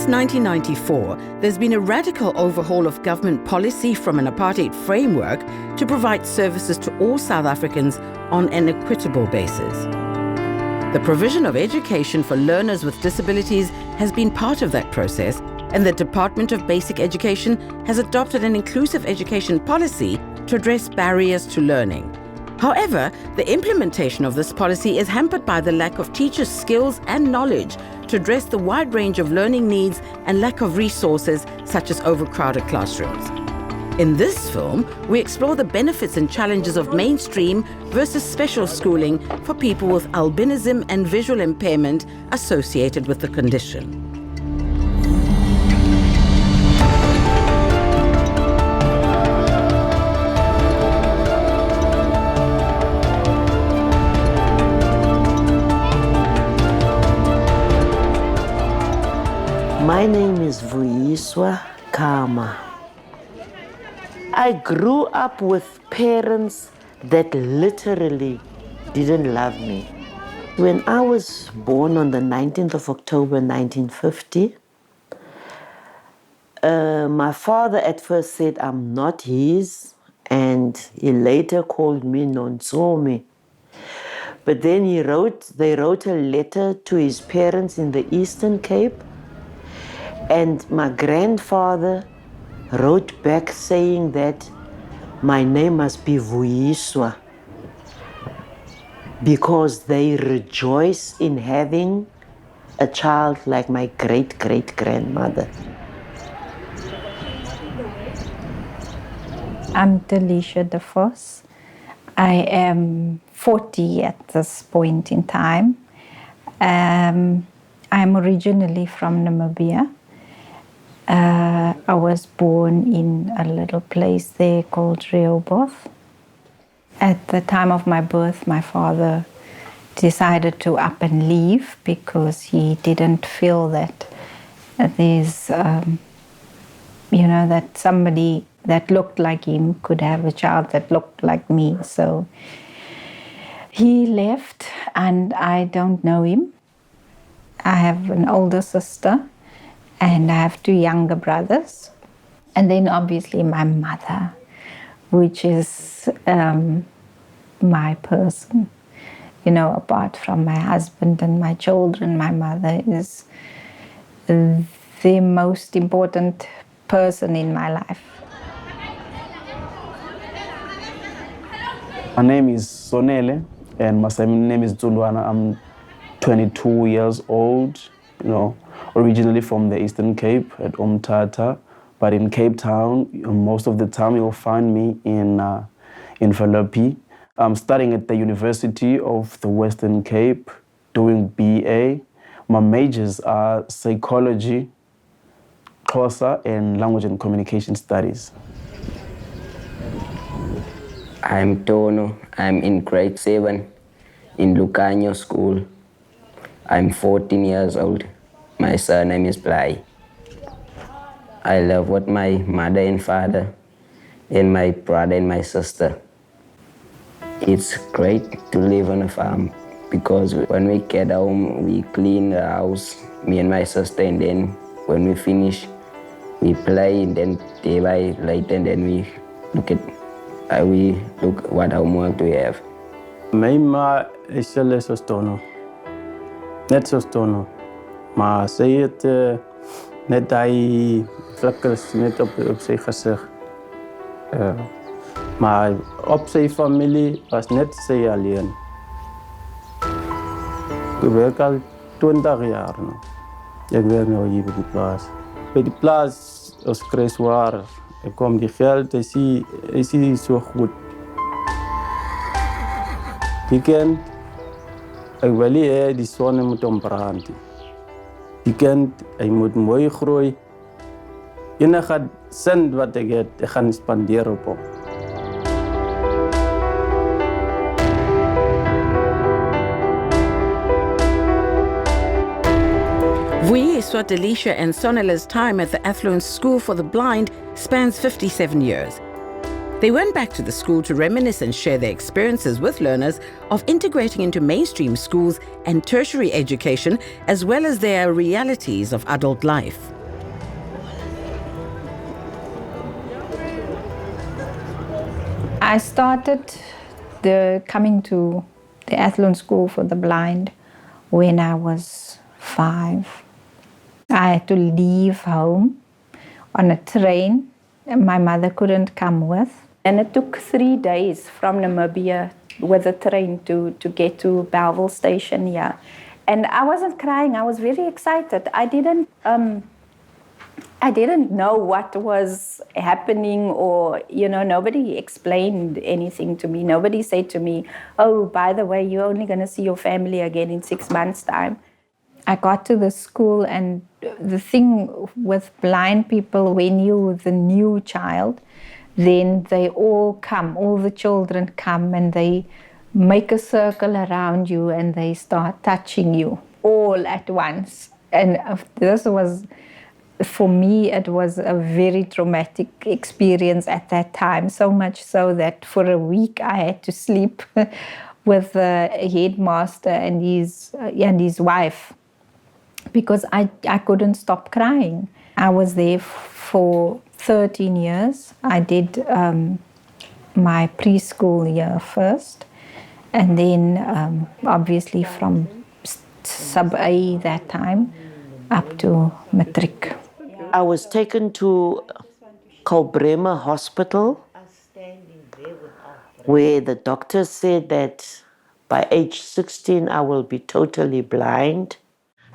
Since 1994, there's been a radical overhaul of government policy from an apartheid framework to provide services to all South Africans on an equitable basis. The provision of education for learners with disabilities has been part of that process, and the Department of Basic Education has adopted an inclusive education policy to address barriers to learning. However, the implementation of this policy is hampered by the lack of teachers' skills and knowledge to address the wide range of learning needs and lack of resources such as overcrowded classrooms. In this film, we explore the benefits and challenges of mainstream versus special schooling for people with albinism and visual impairment associated with the condition. My name is Vuyiswa Kama. I grew up with parents that literally didn't love me. When I was born on the 19th of October 1950, my father at first said I'm not his, and he later called me Nonsomi. But then they wrote a letter to his parents in the Eastern Cape, and my grandfather wrote back saying that my name must be Vuyiswa because they rejoice in having a child like my great-great-grandmother. I'm Delicia de Vos. I am 40 at this point in time. I'm originally from Namibia. I was born in a little place there called Rehoboth. At the time of my birth, my father decided to up and leave because he didn't feel that there's, that somebody that looked like him could have a child that looked like me. So he left, and I don't know him. I have an older sister, and I have two younger brothers. And then obviously my mother, which is my person. Apart from my husband and my children, my mother is the most important person in my life. My name is Sonele, and my name is Ntsundwana. I'm 22 years old, originally from the Eastern Cape at Umtata, but in Cape Town, most of the time you'll find me in Philippi. I'm studying at the University of the Western Cape, doing BA. My majors are psychology, Xhosa, and language and communication studies. I'm Tono. I'm in grade 7 in Lucanyo School. I'm 14 years old. My surname is Blaai. I live with my mother and father and my brother and my sister. It's great to live on a farm because when we get home, we clean the house, me and my sister, and then when we finish, we play, and then day by later, and then we look what homework do we have. My ma is Shirley Tono. Net soos Tono. Maar sy het net die flikkers net op sy gesig. Maar op sy familie was net sy alleen. Ek werk al 20 jaar nou. Ek werk nou hier by die plaas. By die plaas is kry swaar. Ek kom die geld, is nie so goed. Weekend, ek wil nie die son moet ombrand. Die kind, hy moet mooi groei. Enige sent wat ek het, ek gaan spandeer op hom. Vuyiswa, Delicia and Sonele's time at the Affluent School for the Blind spans 57 years. They went back to the school to reminisce and share their experiences with learners of integrating into mainstream schools and tertiary education, as well as their realities of adult life. I started coming to the Athlone School for the Blind when I was 5. I had to leave home on a train, and my mother couldn't come with. And it took 3 days from Namibia with a train to get to Belleville Station here. And I wasn't crying, I was very excited. I didn't know what was happening, or, nobody explained anything to me. Nobody said to me, oh, by the way, you're only going to see your family again in 6 months' time. I got to the school, and the thing with blind people, when you're the new child, then they all come, all the children come, and they make a circle around you and they start touching you all at once. And this was, for me, it was a very traumatic experience at that time, so much so that for a week I had to sleep with the headmaster and his wife, because I couldn't stop crying. I was there for 13 years. I did my preschool year first, and then obviously from sub-A that time up to matric. I was taken to Kolbrema Hospital, where the doctor said that by age 16 I will be totally blind.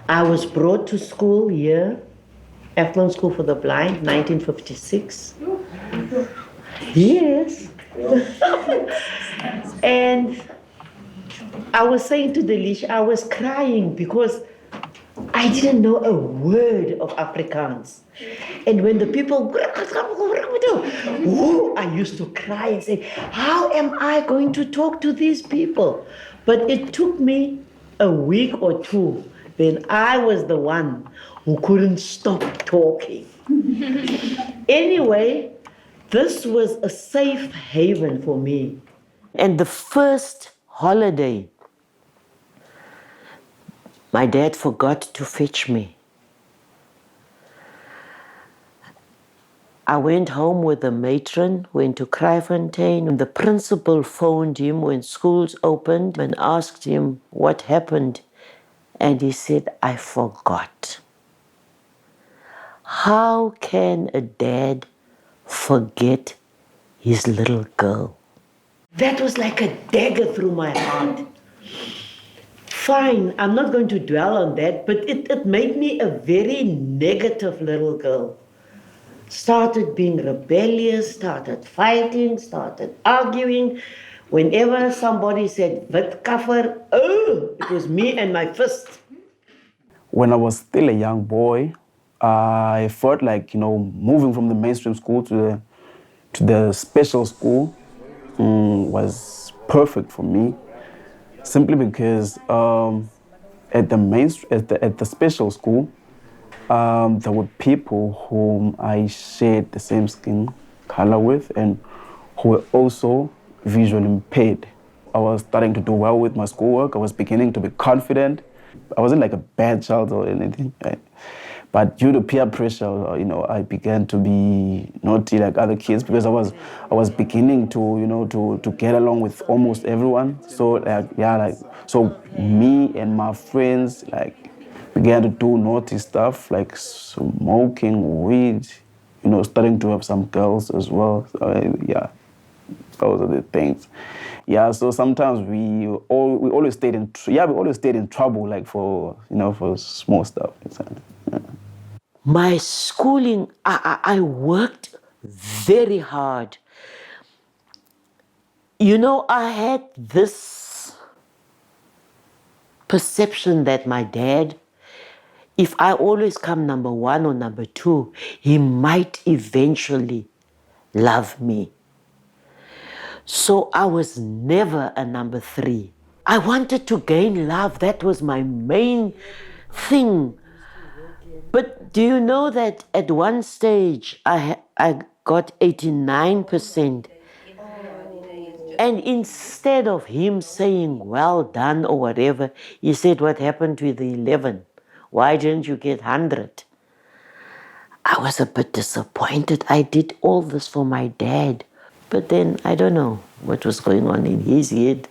I was brought to school here, Athlone School for the Blind, 1956. Yes. And I was saying to Delicia, I was crying because I didn't know a word of Afrikaans. And when the people, I used to cry and say, how am I going to talk to these people? But it took me a week or two. Then I was the one who couldn't stop talking. Anyway, this was a safe haven for me. And the first holiday, my dad forgot to fetch me. I went home with the matron, went to Kraaifontein, and the principal phoned him when schools opened and asked him what happened. And he said, I forgot. How can a dad forget his little girl? That was like a dagger through my heart. Fine, I'm not going to dwell on that, but it made me a very negative little girl. Started being rebellious, started fighting, started arguing. Whenever somebody said, "Wit kaffer," oh, it was me and my fist. When I was still a young boy, I felt like, moving from the mainstream school to the special school was perfect for me. Simply because at the special school, there were people whom I shared the same skin color with and who were also visually impaired. I was starting to do well with my schoolwork. I was beginning to be confident. I wasn't like a bad child or anything, right? But due to peer pressure, I began to be naughty like other kids because I was beginning to get along with almost everyone. So so me and my friends began to do naughty stuff like smoking weed, starting to have some girls as well. So, those are the things. Yeah, so sometimes we always stayed in trouble, like for small stuff. Yeah. My schooling, I worked very hard. I had this perception that my dad, if I always come number 1 or number 2, he might eventually love me. So I was never a number 3. I wanted to gain love. That was my main thing. But do you know that at one stage I got 89%? And instead of him saying, well done or whatever, he said, what happened to the 11? Why didn't you get 100? I was a bit disappointed. I did all this for my dad. But then, I don't know. what was going on in his head.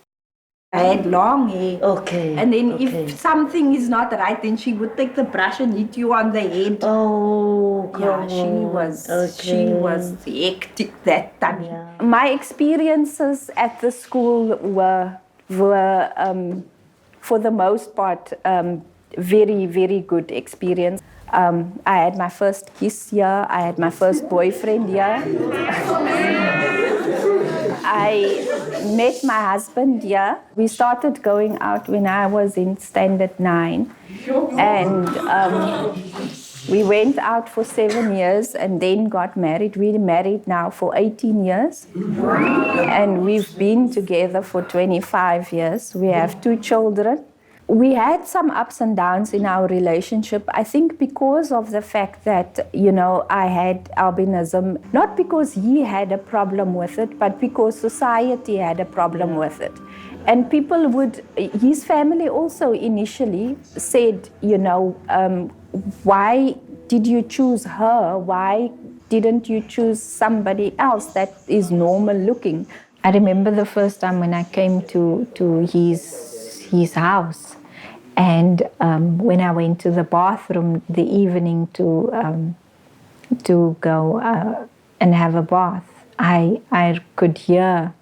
I had long hair. Okay. And then okay. if something is not right, then she would take the brush and hit you on the head. Oh, Yeah, she was hectic that time. Yeah. My experiences at the school were for the most part, very, very good experience. I had my first kiss here. I had my first boyfriend here. I met my husband here. We started going out when I was in standard 9. And we went out for 7 years and then got married. We're married now for 18 years. And we've been together for 25 years. We have 2 children. We had some ups and downs in our relationship, I think because of the fact that, I had albinism, not because he had a problem with it, but because society had a problem with it. And people his family also initially said, why did you choose her? Why didn't you choose somebody else that is normal looking? I remember the first time when I came to his house. And when I went to the bathroom the evening to go and have a bath, I could hear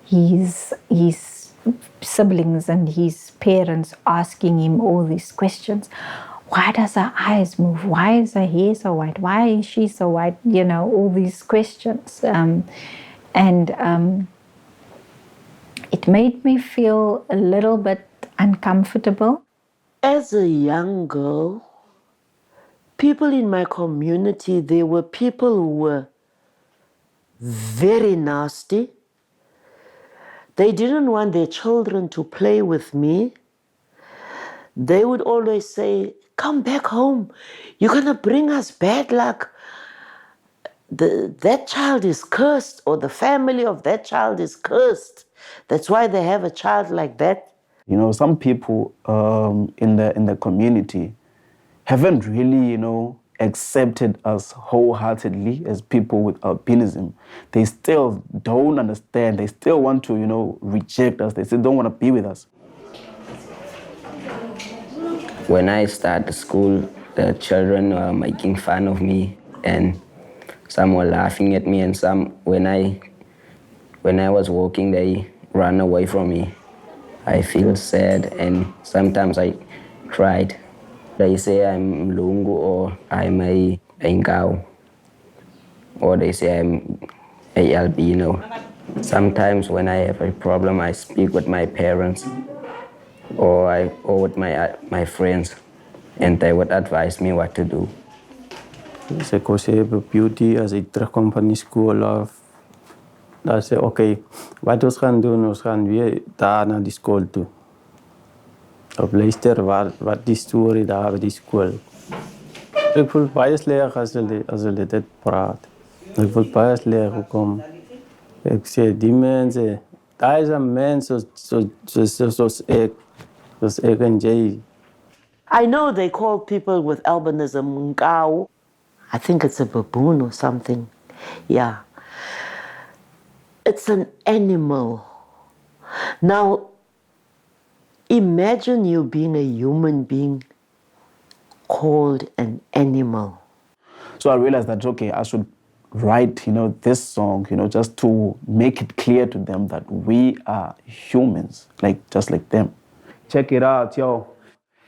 his siblings and his parents asking him all these questions. Why does her eyes move? Why is her hair so white? Why is she so white? All these questions. And it made me feel a little bit uncomfortable. As a young girl, people in my community, there were people who were very nasty. They didn't want their children to play with me. They would always say, come back home. You're going to bring us bad luck. That child is cursed, or the family of that child is cursed. That's why they have a child like that. Some people in the community haven't really, accepted us wholeheartedly as people with albinism. They still don't understand. They still want to, reject us. They still don't want to be with us. When I started school, the children were making fun of me, and some were laughing at me, and some, when I was walking, they ran away from me. I feel sad, and sometimes I cried. They say I'm Lungu, or I'm a Ngao, or they say I'm a albino. Sometimes when I have a problem, I speak with my parents or with my friends, and they would advise me what to do. As ek was beauty, as ek terugkom van die skool af, dan sê okay, wat ons gaan doen, ons gaan weer daar na die skool toe. Op luister wat die storie daar by die skool. Ek voel baie sleg as hulle dit praat. Ek voel baie sleg hoekom. Ek sê die mense, daar is 'n mens soos ek en jy. I know they call people with albinism Nkau. I think it's a baboon or something. Yeah. It's an animal. Now, imagine you being a human being called an animal. So I realized that, okay, I should write, this song, just to make it clear to them that we are humans, just like them. Check it out, yo.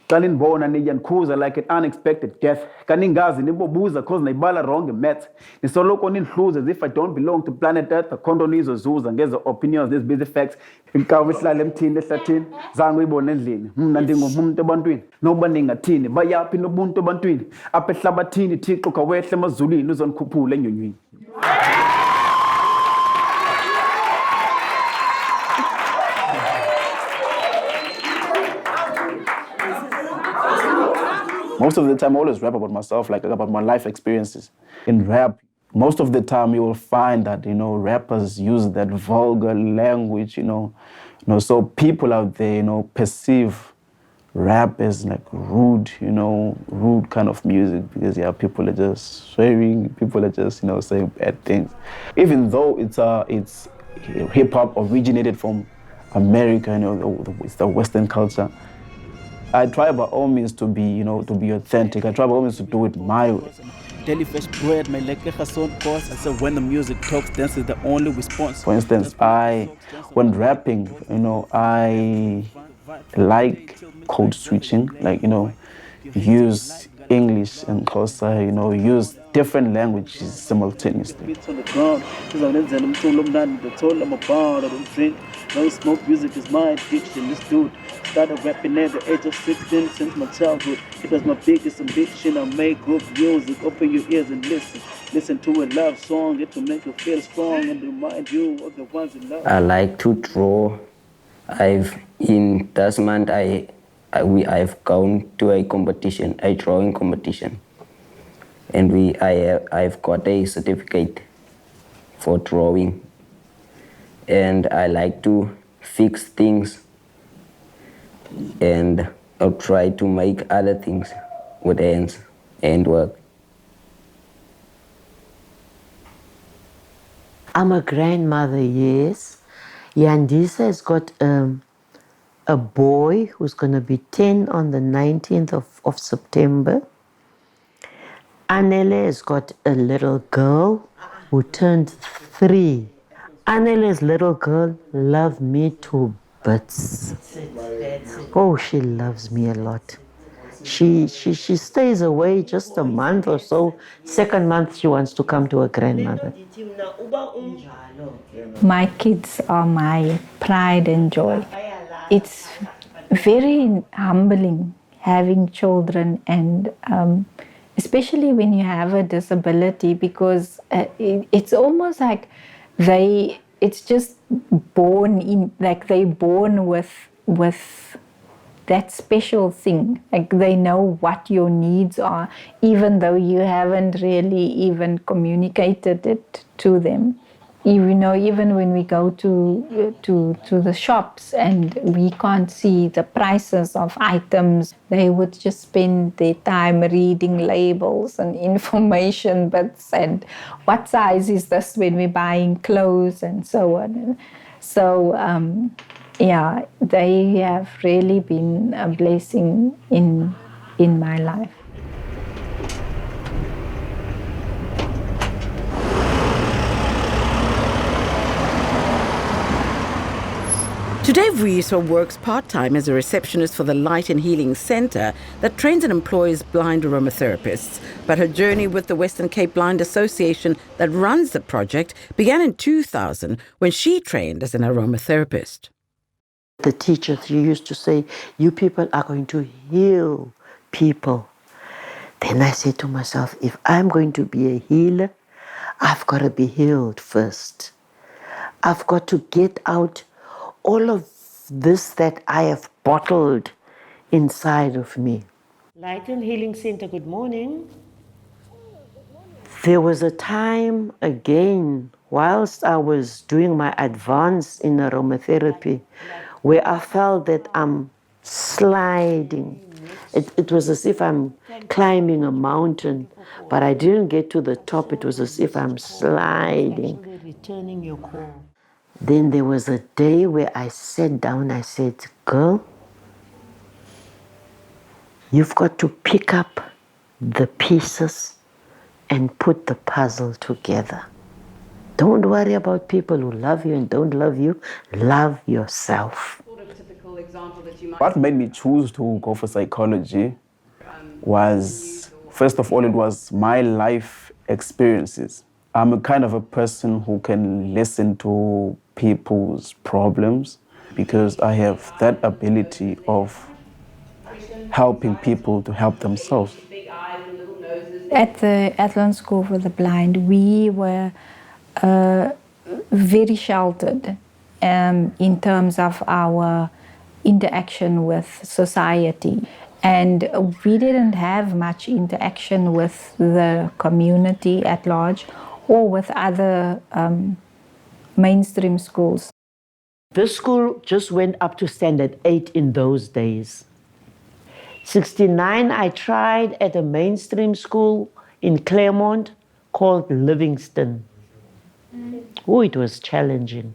Kanibona niyankhuza like an unexpected death. Kaningazi nibobuza cause naibala wrong math. Nisoloko ninhluza as if I don't belong to planet Earth. Akhondo nizozuza ngeze opinions, these busy facts. Inkawu ihlala emthini ehlathini. Zange uyibone endlini. Mina ndingumuntu ebantwini. Noba ningathini bayaphi nobuntu ebantwini. Apha ehlabathini Thixo kawehle emazulwini uzonikhuphula enyonywini. Most of the time, I always rap about myself, about my life experiences. In rap, most of the time, you will find that, rappers use that vulgar language, so people out there, perceive rap as rude, rude kind of music because, people are just swearing, people are just, saying bad things. Even though it's hip hop originated from America, it's the Western culture. I try by all means to be authentic. I try by all means to do it my way. Daily fresh bread, my leg son course. I said when the music talks, dance is the only response. For instance, when rapping, I like code switching, use English and Xhosa, use different languages simultaneously. Beats on the ground, no smoke music is my addiction. This dude started rapping at the age of 16 since my childhood. It was my biggest ambition. I make good music. Open your ears and listen. Listen to a love song. It will make you feel strong and remind you of the ones you love. I like to draw. In this month I've gone to a competition, a drawing competition, and I've got a certificate for drawing. And I like to fix things, and I'll try to make other things with hands and work. I'm a grandmother, yes. Yandisa has got a boy who's going to be 10 on the 19th of September. Anele has got a little girl who turned 3. Anele's little girl loved me to bits. Oh, she loves me a lot. She stays away just a month or so. Second month, she wants to come to her grandmother. My kids are my pride and joy. It's very humbling having children, and especially when you have a disability, because it's almost like it's just born in, like they're born with that special thing. Like they know what your needs are, even though you haven't really even communicated it to them. Even when we go to the shops and we can't see the prices of items, they would just spend their time reading labels and information bits and what size is this when we're buying clothes and so on. So, they have really been a blessing in my life. Today, Vuyiswa works part-time as a receptionist for the Light and Healing Centre that trains and employs blind aromatherapists. But her journey with the Western Cape Blind Association that runs the project began in 2000 when she trained as an aromatherapist. The teacher, she used to say, you people are going to heal people. Then I said to myself, if I'm going to be a healer, I've got to be healed first. I've got to get out all of this that I have bottled inside of me. Light and Healing Center, good morning. There was a time again, whilst I was doing my advance in aromatherapy, where I felt that I'm sliding. It was as if I'm climbing a mountain, but I didn't get to the top. It was as if I'm sliding. Returning your call. Then there was a day where I sat down, I said, girl, you've got to pick up the pieces and put the puzzle together. Don't worry about people who love you and don't love you. Love yourself. What made me choose to go for psychology was, first of all, it was my life experiences. I'm a kind of a person who can listen to people's problems because I have that ability of helping people to help themselves. At the Athlone School for the Blind, we were very sheltered in terms of our interaction with society. And we didn't have much interaction with the community at large or with other mainstream schools. This school just went up to standard 8 in those days. 1969, I tried at a mainstream school in Claremont called Livingston. Oh, it was challenging.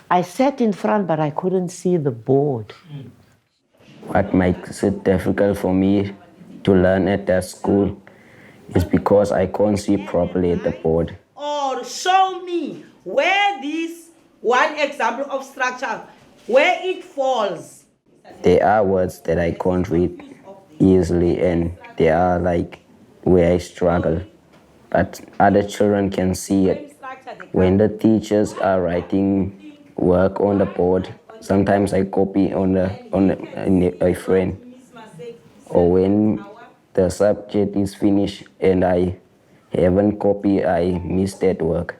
I sat in front, but I couldn't see the board. What makes it difficult for me to learn at that school is because I can't see properly at the board. Or show me where this one example of structure, where it falls. There are words that I can't read easily, and they are like where I struggle. But other children can see it. When the teachers are writing work on the board, sometimes I copy on a friend. Or when the subject is finished and I haven't copied, I miss that work.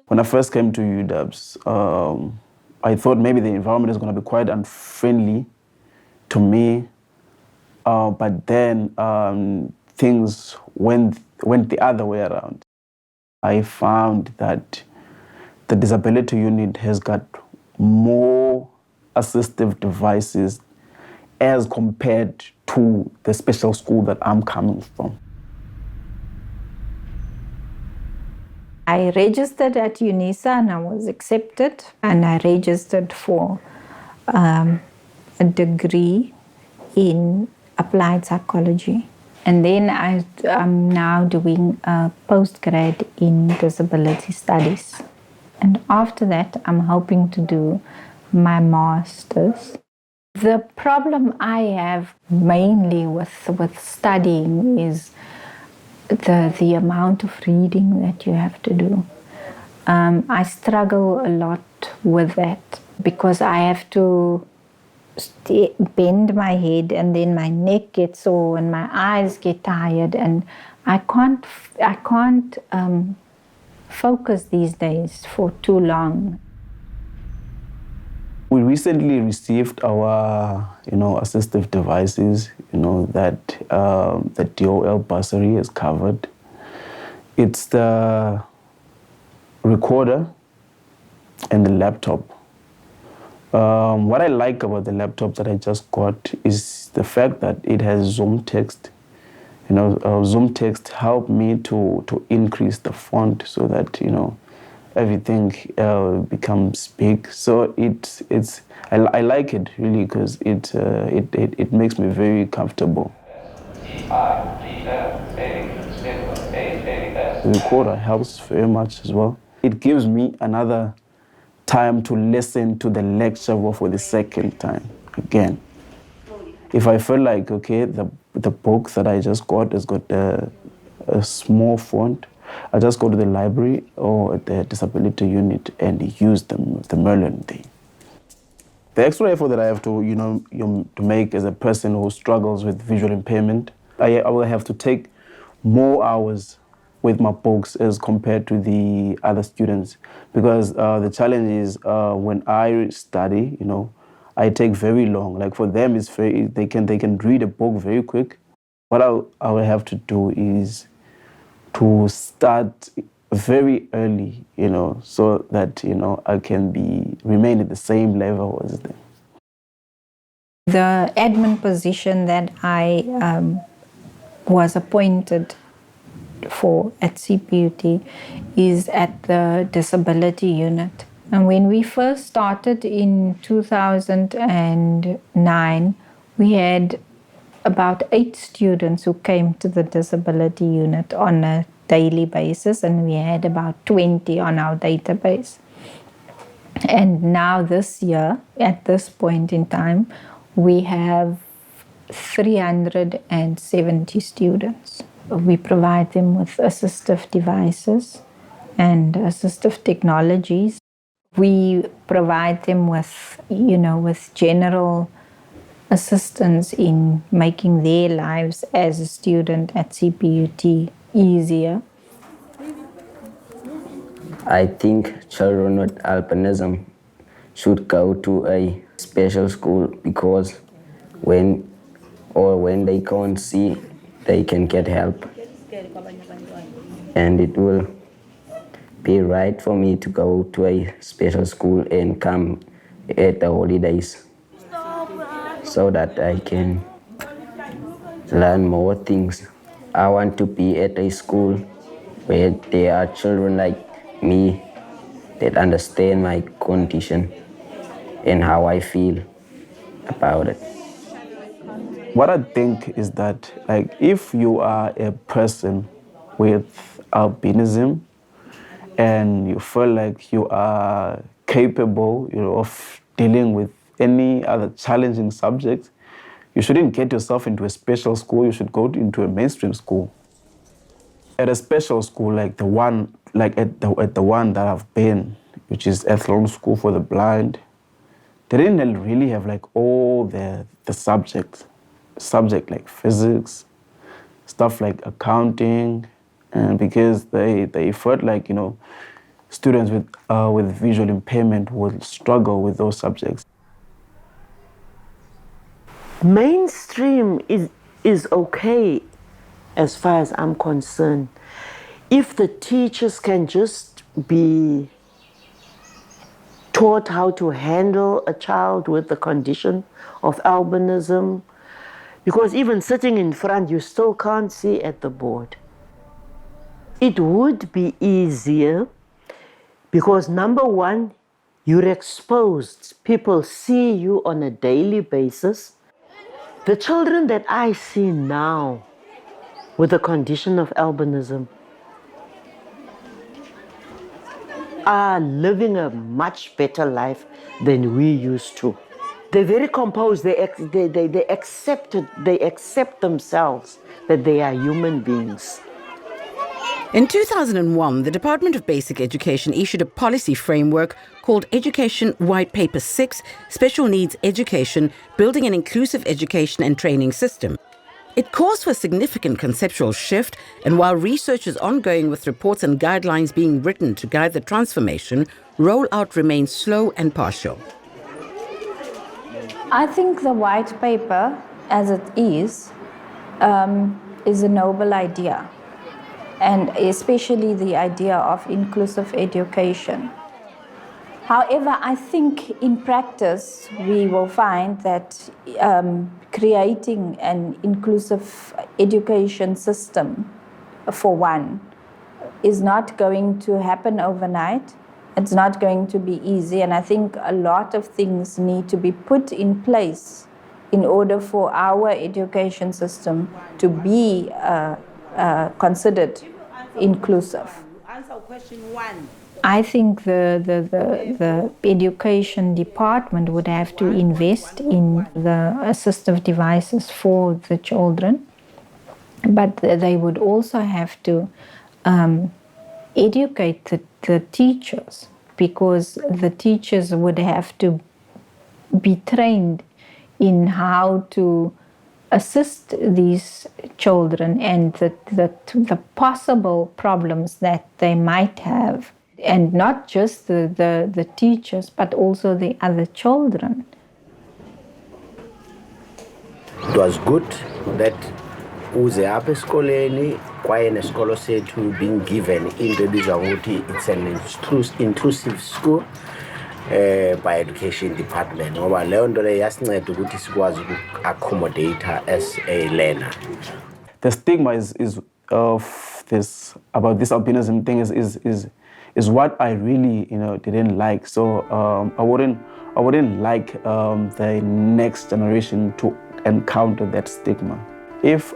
When I first came to UWs, I thought maybe the environment is going to be quite unfriendly to me, but then things went the other way around. I found that the disability unit has got more assistive devices as compared to the special school that I'm coming from. I registered at UNISA and I was accepted, and I registered for a degree in applied psychology. And then I'm now doing a postgrad in disability studies. And after that, I'm hoping to do my master's. The problem I have mainly with studying is the amount of reading that you have to do. I struggle a lot with that because I have to bend my head, and then my neck gets sore and my eyes get tired, and I can't focus these days for too long. We recently received our, assistive devices, that the DOL bursary is covered. It's the recorder and the laptop. What I like about the laptop that I just got is the fact that it has Zoom text. Zoom text helped me to increase the font so that, everything becomes big. So I like it really because it makes me very comfortable. The recorder helps very much as well. It gives me another time to listen to the lecture for the second time again. If I feel like, okay, the book that I just got has got a small font, I just go to the library or the disability unit and use the Merlin thing. The extra effort that I have to, to make as a person who struggles with visual impairment, I will have to take more hours with my books as compared to the other students, because the challenge is when I study, I take very long. Like for them, it's they can read a book very quick. What I will have to do is to start very early, so that I can remain at the same level as them. The admin position that I was appointed for at CPUT is at the disability unit. And when we first started in 2009, we had about 8 students who came to the disability unit on a daily basis, and we had about 20 on our database. And now this year, at this point in time, we have 370 students. We provide them with assistive devices and assistive technologies. We provide them with, with general assistance in making their lives as a student at CPUT easier. I think children with albinism should go to a special school because when they can't see, they can get help. And it will be right for me to go to a special school and come at the holidays so that I can learn more things. I want to be at a school where there are children like me that understand my condition and how I feel about it. What I think is that, like, if you are a person with albinism and you feel like you are capable, of dealing with any other challenging subject, you shouldn't get yourself into a special school. You should go into a mainstream school. At a special school like the one, at the one that I've been, which is Athlone School for the Blind, they didn't really have like all the subjects like physics, stuff like accounting, and because they felt like students with visual impairment would struggle with those subjects. Mainstream is okay as far as I'm concerned. If the teachers can just be taught how to handle a child with the condition of albinism, because even sitting in front, you still can't see at the board. It would be easier because, number one, you're exposed. People see you on a daily basis. The children that I see now with the condition of albinism are living a much better life than we used to. They're very composed. They accept themselves that they are human beings. In 2001, the Department of Basic Education issued a policy framework called Education White Paper 6, Special Needs Education, Building an Inclusive Education and Training System. It calls for a significant conceptual shift, and while research is ongoing with reports and guidelines being written to guide the transformation, rollout remains slow and partial. I think the white paper, as it is a noble idea, and especially the idea of inclusive education. However, I think in practice we will find that creating an inclusive education system, for one, is not going to happen overnight. It's not going to be easy, and I think a lot of things need to be put in place in order for our education system to be considered inclusive. Answer question 1. I think the education department would have to invest in the assistive devices for the children, but they would also have to educate the teachers, because the teachers would have to be trained in how to assist these children and the possible problems that they might have, and not just the teachers but also the other children. It was good that uze apha esikoleni kwaye nesikolo sethu being given into ebizwa ngokuthi it's an inclusive school by education department, ngoba leyo nto leyo yasinceda ukuthi sikwazi uku-accommodate as a learner. The stigma is of this about this albinism thing is what I really didn't like. So I wouldn't like the next generation to encounter that stigma. If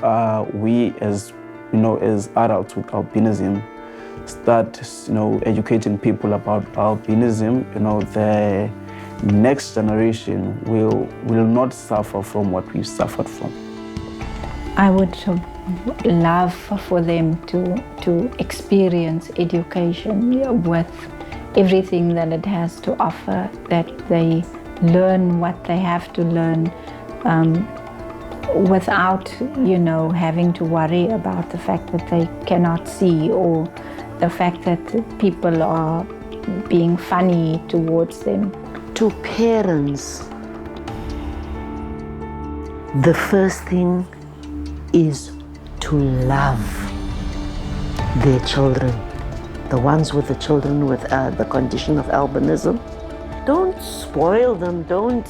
we as adults with albinism start educating people about albinism, the next generation will not suffer from what we suffered from. I would love for them to experience education with everything that it has to offer, that they learn what they have to learn without having to worry about the fact that they cannot see, or the fact that people are being funny towards them. To parents, the first thing is to love their children, the ones with the children with the condition of albinism. Don't spoil them, don't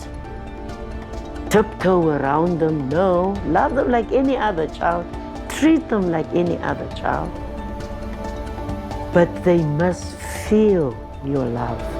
tiptoe around them. No, love them like any other child. Treat them like any other child. But they must feel your love.